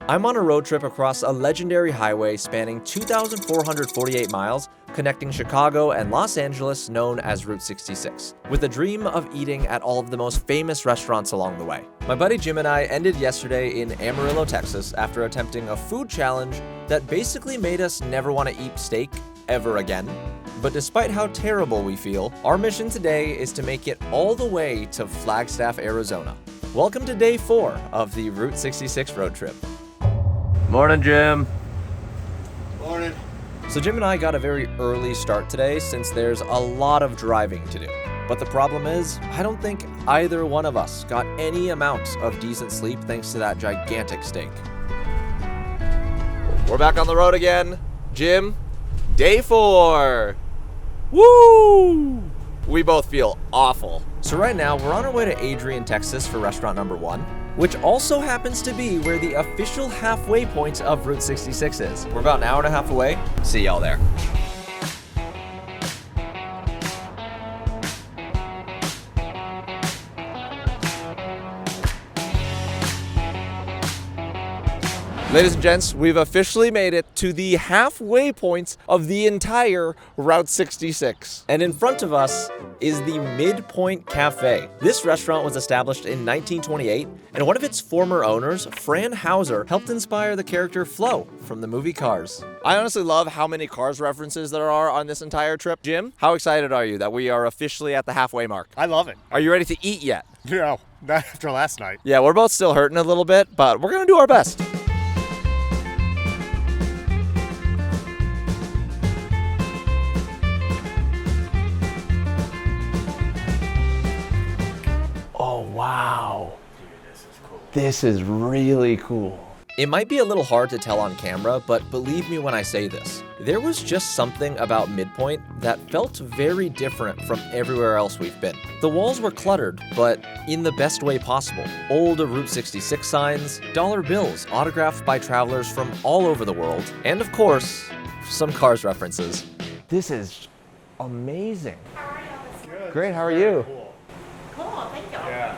I'm on a road trip across a legendary highway spanning 2,448 miles, connecting Chicago and Los Angeles, known as Route 66, with a dream of eating at all of the most famous restaurants along the way. My buddy Jim and I ended yesterday in Amarillo, Texas, after attempting a food challenge that basically made us never want to eat steak ever again. But despite how terrible we feel, our mission today is to make it all the way to Flagstaff, Arizona. Welcome to day 4 of the Route 66 road trip. Morning, Jim. Morning. So Jim and I got a very early start today since there's a lot of driving to do. But the problem is, I don't think either one of us got any amount of decent sleep thanks to that gigantic steak. We're back on the road again. Jim, day 4. Woo! We both feel awful. So right now, we're on our way to Adrian, Texas for restaurant number 1, which also happens to be where the official halfway point of Route 66 is. We're about an hour and a half away. See y'all there. Ladies and gents, we've officially made it to the halfway point of the entire Route 66. And in front of us is the Midpoint Cafe. This restaurant was established in 1928, and one of its former owners, Fran Hauser, helped inspire the character Flo from the movie Cars. I honestly love how many Cars references there are on this entire trip. Jim, how excited are you that we are officially at the halfway mark? I love it. Are you ready to eat yet? No, not after last night. Yeah, we're both still hurting a little bit, but we're gonna do our best. Oh, wow. This is really cool. It might be a little hard to tell on camera, but believe me when I say this. There was just something about Midpoint that felt very different from everywhere else we've been. The walls were cluttered, but in the best way possible. Old Route 66 signs, dollar bills autographed by travelers from all over the world, and of course, some Cars references. This is amazing. How are you? Good. Great, how are you? Cool, thank you. Yeah.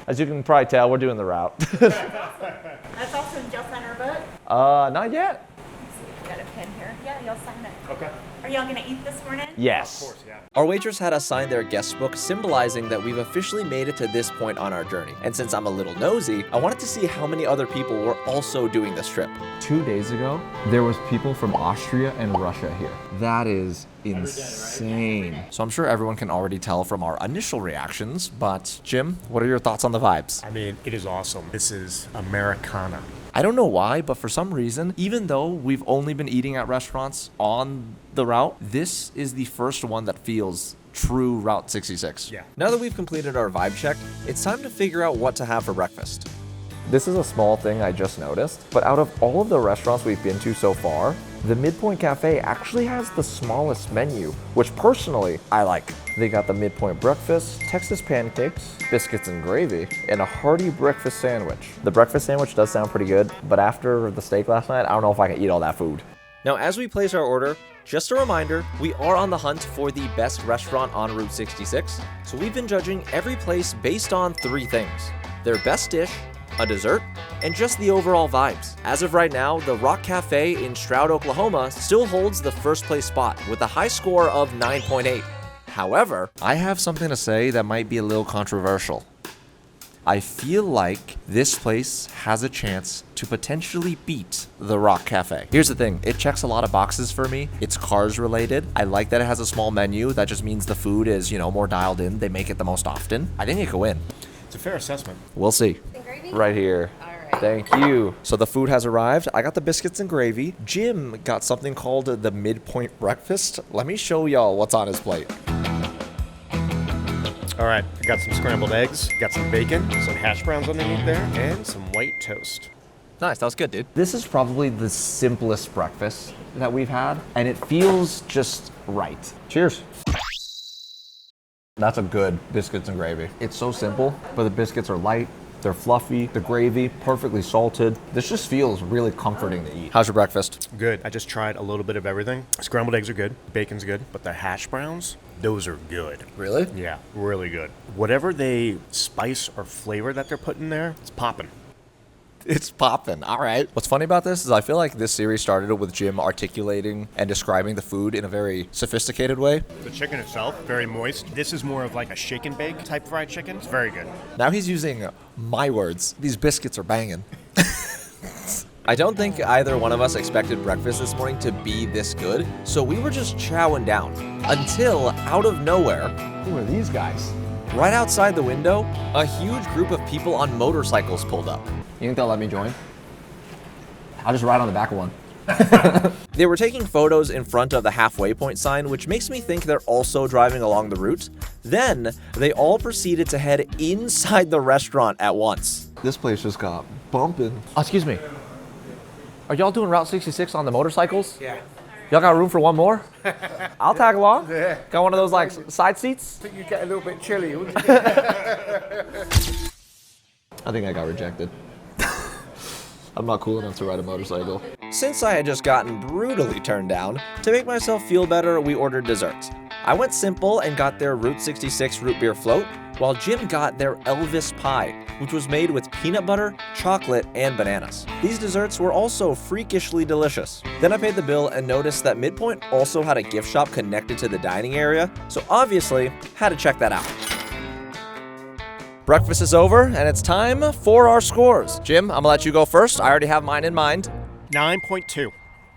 As you can probably tell, we're doing the route. That's also in Jill Center book. Not yet. Let's see if you got a pen here. Yeah, you'll sign it. Okay. Are y'all gonna eat this morning? Yes. Of course, yeah. Our waitress had us sign their guest book, symbolizing that we've officially made it to this point on our journey. And since I'm a little nosy, I wanted to see how many other people were also doing this trip. 2 days ago, there was people from Austria and Russia here. That is insane. So I'm sure everyone can already tell from our initial reactions, but Jim, what are your thoughts on the vibes? I mean, it is awesome. This is Americana. I don't know why, but for some reason, even though we've only been eating at restaurants on the route, this is the first one that feels true Route 66. Yeah. Now that we've completed our vibe check, it's time to figure out what to have for breakfast. This is a small thing I just noticed, but out of all of the restaurants we've been to so far, the Midpoint Cafe actually has the smallest menu, which personally I like. They got the Midpoint breakfast, Texas pancakes, biscuits and gravy, and a hearty breakfast sandwich. The breakfast sandwich does sound pretty good, but after the steak last night, I don't know if I can eat all that food. Now, as we place our order, just a reminder, we are on the hunt for the best restaurant on Route 66, so we've been judging every place based on 3 things: their best dish, a dessert, and just the overall vibes. As of right now, the Rock Cafe in Stroud, Oklahoma still holds the first place spot with a high score of 9.8. However, I have something to say that might be a little controversial. I feel like this place has a chance to potentially beat the Rock Cafe. Here's the thing, it checks a lot of boxes for me. It's Cars related. I like that it has a small menu. That just means the food is, more dialed in. They make it the most often. I think it could win. It's a fair assessment. We'll see. And gravy? Right here. All right. Thank you. So the food has arrived. I got the biscuits and gravy. Jim got something called the Midpoint breakfast. Let me show y'all what's on his plate. All right, I got some scrambled eggs, got some bacon, some hash browns underneath there, and some white toast. Nice, that was good, dude. This is probably the simplest breakfast that we've had, and it feels just right. Cheers. That's a good biscuits and gravy. It's so simple, but the biscuits are light, they're fluffy, the gravy perfectly salted. This just feels really comforting to eat. How's your breakfast? Good. I just tried a little bit of everything. Scrambled eggs are good, bacon's good, but the hash browns, those are good. Really? Yeah, really good. Whatever they spice or flavor that they're putting there, it's popping. It's popping. All right. What's funny about this is I feel like this series started with Jim articulating and describing the food in a very sophisticated way. The chicken itself, very moist. This is more of like a shake and bake type fried chicken. It's very good. Now he's using my words. These biscuits are banging. I don't think either one of us expected breakfast this morning to be this good, so we were just chowing down until, out of nowhere, Who are these guys? right outside the window, a huge group of people on motorcycles pulled up. You think they'll let me join? I'll just ride on the back of one. They were taking photos in front of the halfway point sign, which makes me think they're also driving along the route. Then, they all proceeded to head inside the restaurant at once. This place just got bumping. Oh, excuse me. Are y'all doing Route 66 on the motorcycles? Yeah. Y'all got room for one more? I'll tag along. Yeah. Got one of those like side seats? I think you get a little bit chilly, wouldn't you? I think I got rejected. I'm not cool enough to ride a motorcycle. Since I had just gotten brutally turned down, to make myself feel better, we ordered desserts. I went simple and got their Route 66 root beer float, while Jim got their Elvis pie, which was made with peanut butter, chocolate, and bananas. These desserts were also freakishly delicious. Then I paid the bill and noticed that Midpoint also had a gift shop connected to the dining area, so obviously had to check that out. Breakfast is over, and it's time for our scores. Jim, I'm gonna let you go first. I already have mine in mind. 9.2.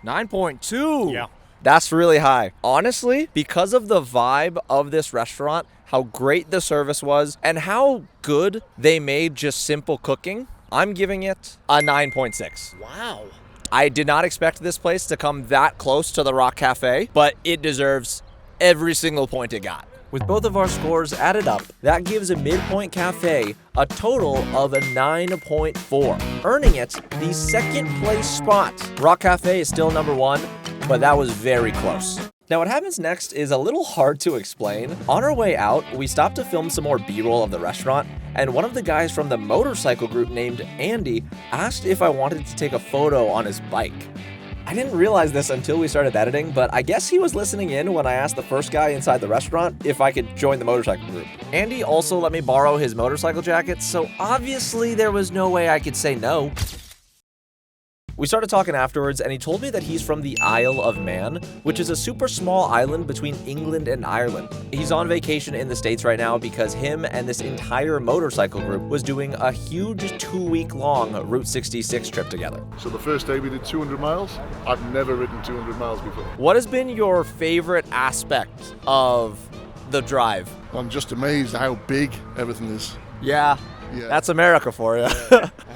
9.2. Yeah. That's really high. Honestly, because of the vibe of this restaurant, how great the service was, and how good they made just simple cooking, I'm giving it a 9.6. Wow. I did not expect this place to come that close to the Rock Cafe, but it deserves every single point it got. With both of our scores added up, that gives a Midpoint Cafe a total of a 9.4, earning it the second place spot. Rock Cafe is still number one, but that was very close. Now what happens next is a little hard to explain. On our way out, we stopped to film some more B-roll of the restaurant, and one of the guys from the motorcycle group named Andy asked if I wanted to take a photo on his bike. I didn't realize this until we started editing, but I guess he was listening in when I asked the first guy inside the restaurant if I could join the motorcycle group. Andy also let me borrow his motorcycle jacket, so obviously there was no way I could say no. We started talking afterwards, and he told me that he's from the Isle of Man, which is a super small island between England and Ireland. He's on vacation in the States right now because him and this entire motorcycle group was doing a huge 2-week-long Route 66 trip together. So the first day we did 200 miles. I've never ridden 200 miles before. What has been your favorite aspect of the drive? I'm just amazed at how big everything is. Yeah. Yeah. That's America for you.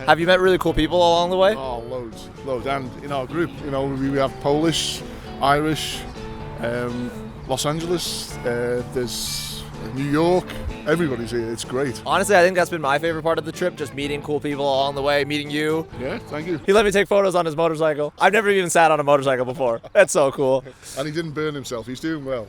Have you met really cool people along the way? Oh, loads. And in our group, we have Polish, Irish, Los Angeles, there's New York. Everybody's here. It's great. Honestly, I think that's been my favorite part of the trip, just meeting cool people along the way, meeting you. Yeah, thank you. He let me take photos on his motorcycle. I've never even sat on a motorcycle before. That's so cool. And he didn't burn himself. He's doing well.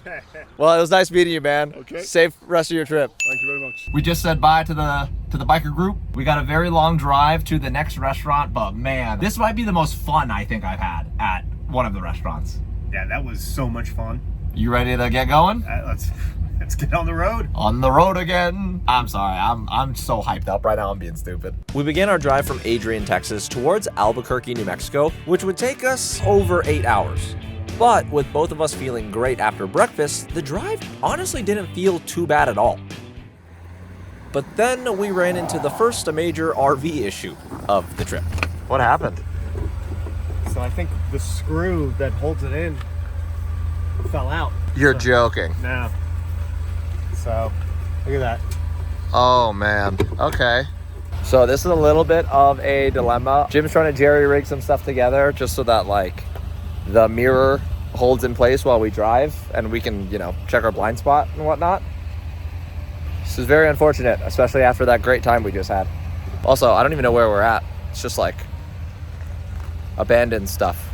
Well, it was nice meeting you, man. Okay. Safe rest of your trip. Thank you very much. We just said bye to the biker group. We got a very long drive to the next restaurant, but man, this might be the most fun I think I've had at one of the restaurants. Yeah, that was so much fun. You ready to get going? Let's get on the road. On the road again. I'm sorry, I'm so hyped up right now. I'm being stupid. We began our drive from Adrian, Texas towards Albuquerque, New Mexico, which would take us over 8 hours. But with both of us feeling great after breakfast, the drive honestly didn't feel too bad at all. But then we ran into the first major RV issue of the trip. What happened? So I think the screw that holds it in fell out. You're joking. No. So, look at that. Oh man, okay. So this is a little bit of a dilemma. Jim's trying to jerry-rig some stuff together just so that like the mirror holds in place while we drive and we can, check our blind spot and whatnot. This is very unfortunate, especially after that great time we just had. Also, I don't even know where we're at. It's just like abandoned stuff.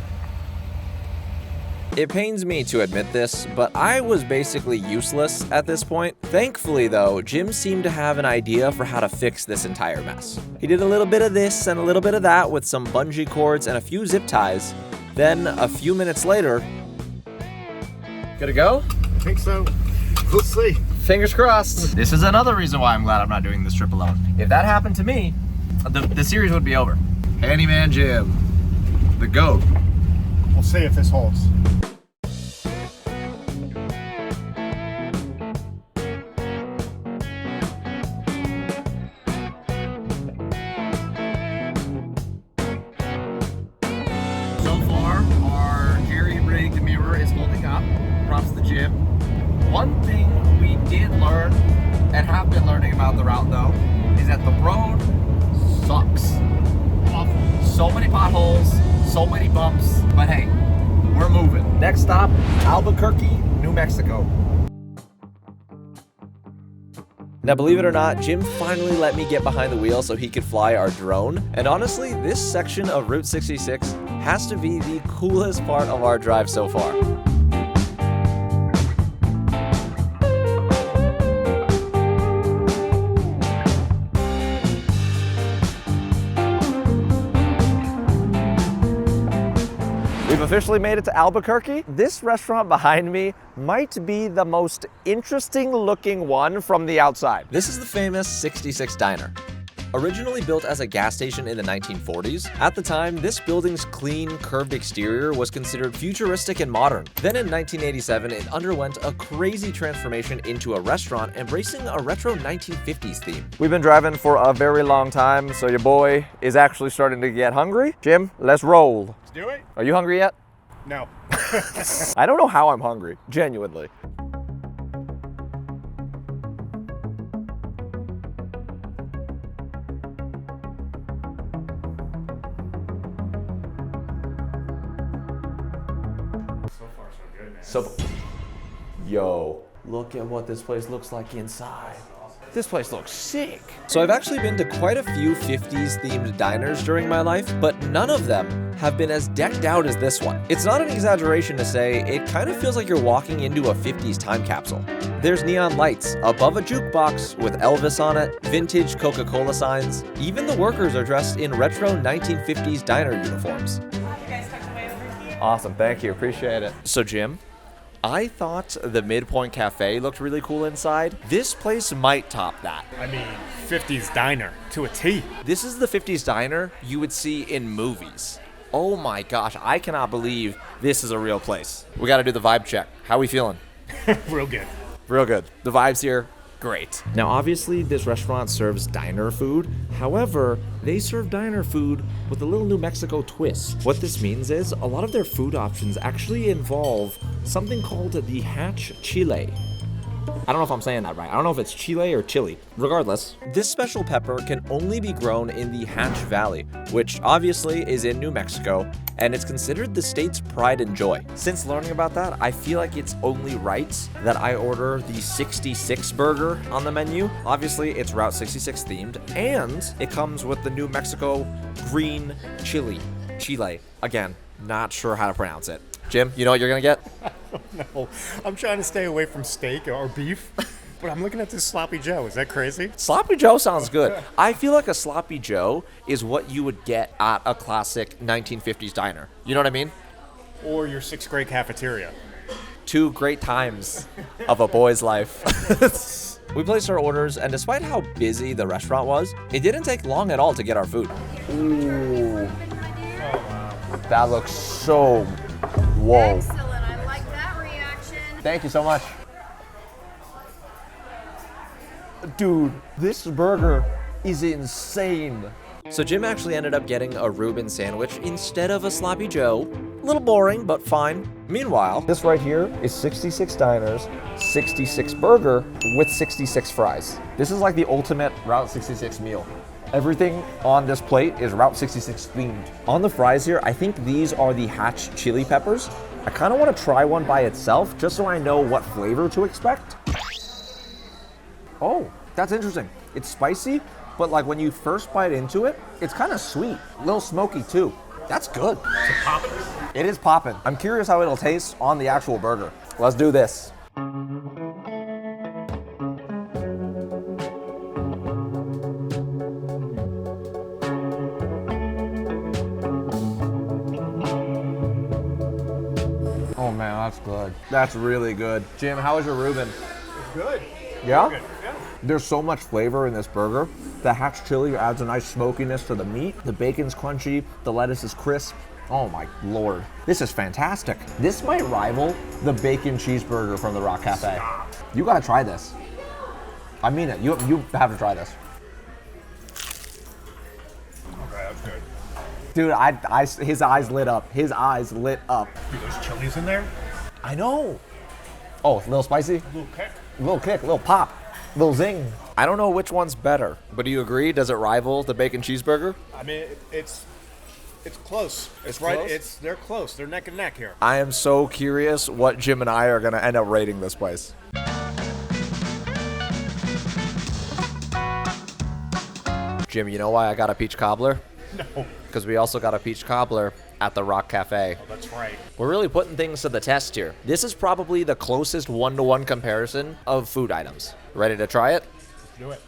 It pains me to admit this, but I was basically useless at this point. Thankfully though, Jim seemed to have an idea for how to fix this entire mess. He did a little bit of this and a little bit of that with some bungee cords and a few zip ties. Then, a few minutes later... Good to go? I think so. We'll see. Fingers crossed. This is another reason why I'm glad I'm not doing this trip alone. If that happened to me, the series would be over. Handyman Jim, the GOAT. We'll see if this holds. So far, our jerry-rigged mirror is holding up. Props to Jim. One thing we did learn, and have been learning about the route though, is that the road sucks. Awful. So many potholes, so many bumps, but hey, we're moving. Next stop, Albuquerque, New Mexico. Now, believe it or not, Jim finally let me get behind the wheel so he could fly our drone. And honestly, this section of Route 66 has to be the coolest part of our drive so far. We've officially made it to Albuquerque. This restaurant behind me might be the most interesting looking one from the outside. This is the famous 66 Diner. Originally built as a gas station in the 1940s, at the time, this building's clean, curved exterior was considered futuristic and modern. Then in 1987, it underwent a crazy transformation into a restaurant, embracing a retro 1950s theme. We've been driving for a very long time, so your boy is actually starting to get hungry. Jim, let's roll. Let's do it? Are you hungry yet? No. I don't know how I'm hungry, genuinely. So, yo, look at what this place looks like inside. This place looks sick. So I've actually been to quite a few 50s themed diners during my life, but none of them have been as decked out as this one. It's not an exaggeration to say it kind of feels like you're walking into a 50s time capsule. There's neon lights above a jukebox with Elvis on it, vintage Coca-Cola signs. Even the workers are dressed in retro 1950s diner uniforms. You guys tucked away over here. Awesome, thank you, appreciate it. So Jim, I thought the Midpoint Cafe looked really cool inside. This place might top that. I mean, 50s diner to a T. This is the 50s diner you would see in movies. Oh my gosh, I cannot believe this is a real place. We gotta do the vibe check. How we feeling? Real good. Real good. The vibes here, great. Now obviously this restaurant serves diner food. However, they serve diner food with a little New Mexico twist. What this means is a lot of their food options actually involve something called the hatch chile. I don't know if I'm saying that right. I don't know if it's chile or chili. Regardless, this special pepper can only be grown in the Hatch Valley, which obviously is in New Mexico, and it's considered the state's pride and joy. Since learning about that, I feel like it's only right that I order the 66 burger on the menu. Obviously, it's Route 66 themed, and it comes with the New Mexico green chili. Chile. Again, not sure how to pronounce it. Jim, you know what you're gonna get? No, I'm trying to stay away from steak or beef, but I'm looking at this sloppy Joe. Is that crazy? Sloppy Joe sounds good. I feel like a Sloppy Joe is what you would get at a classic 1950s diner. You know what I mean? Or your 6th grade cafeteria. Two great times of a boy's life. We placed our orders, and despite how busy the restaurant was, it didn't take long at all to get our food. Ooh. That looks so... Whoa. Excellent. I like that reaction. Thank you so much. Dude, this burger is insane. So Jim actually ended up getting a Reuben sandwich instead of a Sloppy Joe. A little boring, but fine. Meanwhile, this right here is 66 Diners, 66 burger with 66 fries. This is like the ultimate Route 66 meal. Everything on this plate is Route 66 themed. On the fries here, I think these are the Hatch chili peppers. I kind of want to try one by itself just so I know what flavor to expect. Oh, that's interesting. It's spicy, but like when you first bite into it, it's kind of sweet. A little smoky too. That's good. It's popping. It is popping. I'm curious how it'll taste on the actual burger. Let's do this. Oh man, that's good. That's really good. Jim, how was your Reuben? It's good. Yeah? Good. Yeah. There's so much flavor in this burger. The hatch chili adds a nice smokiness to the meat. The bacon's crunchy, the lettuce is crisp. Oh my Lord, this is fantastic. This might rival the bacon cheeseburger from the Rock Cafe. You gotta try this. I mean it, you have to try this. Okay, that's good. Dude, his eyes lit up. His eyes lit up. Dude, there's chilies in there. I know. Oh, a little spicy? A little kick. A little pop, a little zing. I don't know which one's better, but do you agree? Does it rival the bacon cheeseburger? I mean, it's close. It's right. close? They're close. They're neck and neck here. I am so curious what Jim and I are gonna end up rating this place. Jim, you know why I got a peach cobbler? No. Because we also got a peach cobbler at the Rock Cafe. Oh, that's right. We're really putting things to the test here. This is probably the closest one-to-one comparison of food items. Ready to try it? Let's do it.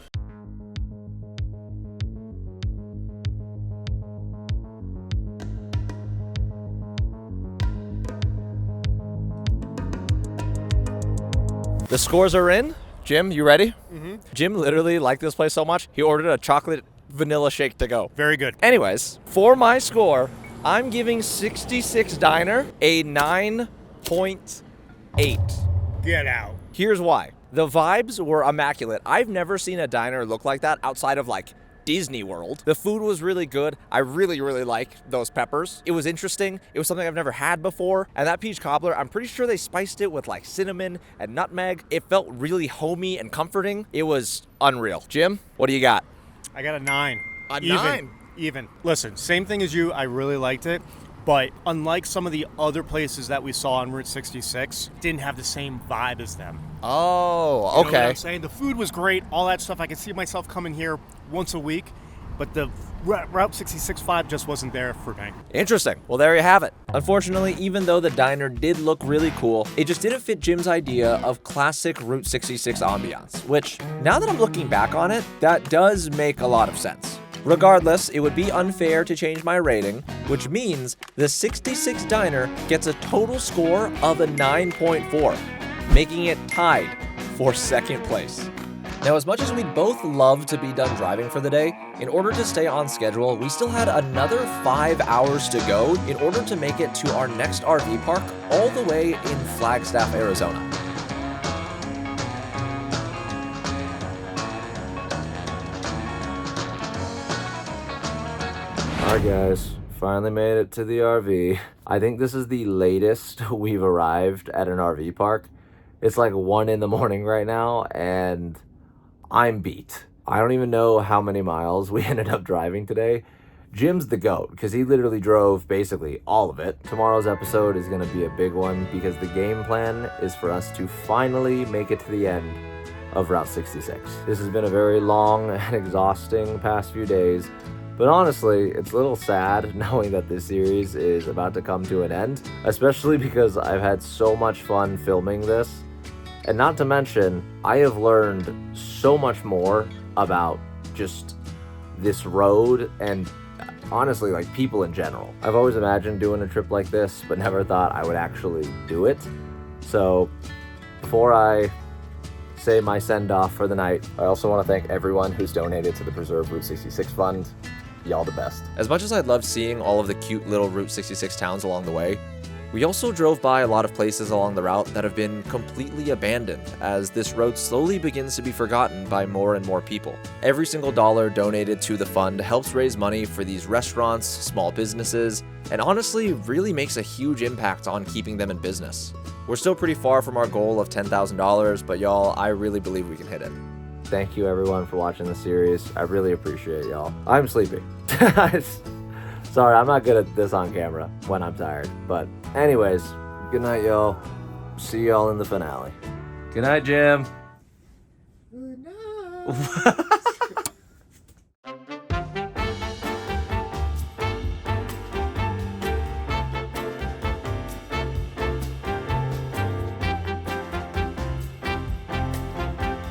The scores are in. Jim, you ready? Mm-hmm. Jim literally liked this place so much, he ordered a chocolate vanilla shake to go. Very good. Anyways, for my score, I'm giving 66 Diner a 9.8. Get out. Here's why. The vibes were immaculate. I've never seen a diner look like that outside of like Disney World. The food was really good. I really, really like those peppers. It was interesting. It was something I've never had before. And that peach cobbler, I'm pretty sure they spiced it with like cinnamon and nutmeg. It felt really homey and comforting. It was unreal. Jim, what do you got? I got a 9. A 9? Even. Listen, same thing as you. I really liked it. But unlike some of the other places that we saw on Route 66, didn't have the same vibe as them. Oh, You know okay. what I'm saying? The food was great, all that stuff. I could see myself coming here once a week, but the Route 66 vibe just wasn't there for me. Interesting. Well, there you have it. Unfortunately, even though the diner did look really cool, it just didn't fit Jim's idea of classic Route 66 ambiance, which, now that I'm looking back on it, that does make a lot of sense. Regardless, it would be unfair to change my rating, which means the 66 Diner gets a total score of a 9.4, making it tied for second place. Now, as much as we'd both love to be done driving for the day, in order to stay on schedule, we still had another 5 hours to go in order to make it to our next RV park all the way in Flagstaff, Arizona. Alright guys, finally made it to the RV. I think this is the latest we've arrived at an RV park. It's like 1 in the morning right now and I'm beat. I don't even know how many miles we ended up driving today. Jim's the GOAT because he literally drove basically all of it. Tomorrow's episode is going to be a big one because the game plan is for us to finally make it to the end of Route 66. This has been a very long and exhausting past few days. But honestly, it's a little sad knowing that this series is about to come to an end, especially because I've had so much fun filming this. And not to mention, I have learned so much more about just this road and honestly, like people in general. I've always imagined doing a trip like this, but never thought I would actually do it. So before I say my send-off for the night, I also want to thank everyone who's donated to the Preserve Route 66 Fund. Y'all the best. As much as I loved seeing all of the cute little Route 66 towns along the way, we also drove by a lot of places along the route that have been completely abandoned as this road slowly begins to be forgotten by more and more people. Every single dollar donated to the fund helps raise money for these restaurants, small businesses, and honestly really makes a huge impact on keeping them in business. We're still pretty far from our goal of $10,000, but y'all, I really believe we can hit it. Thank you everyone for watching the series. I really appreciate y'all. I'm sleepy. Sorry, I'm not good at this on camera when I'm tired. But anyways, good night y'all. See y'all in the finale. Good night, Jim. Good night.